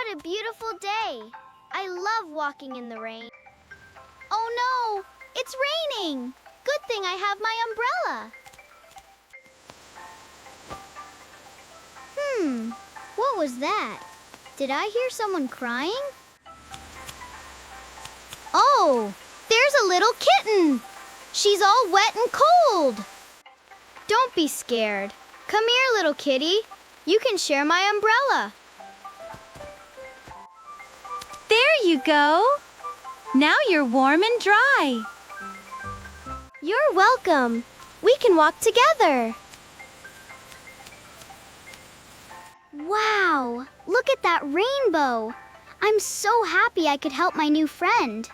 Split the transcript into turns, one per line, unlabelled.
What a beautiful day. I love walking in the rain. Oh no, it's raining. Good thing I have my umbrella. What was that? Did I hear someone crying? Oh, there's a little kitten. She's all wet and cold. Don't be scared. Come here, little kitty. You can share my umbrella.
There you go. Now you're warm and dry.
You're welcome. We can walk together. Wow, look at that rainbow. I'm so happy I could help my new friend.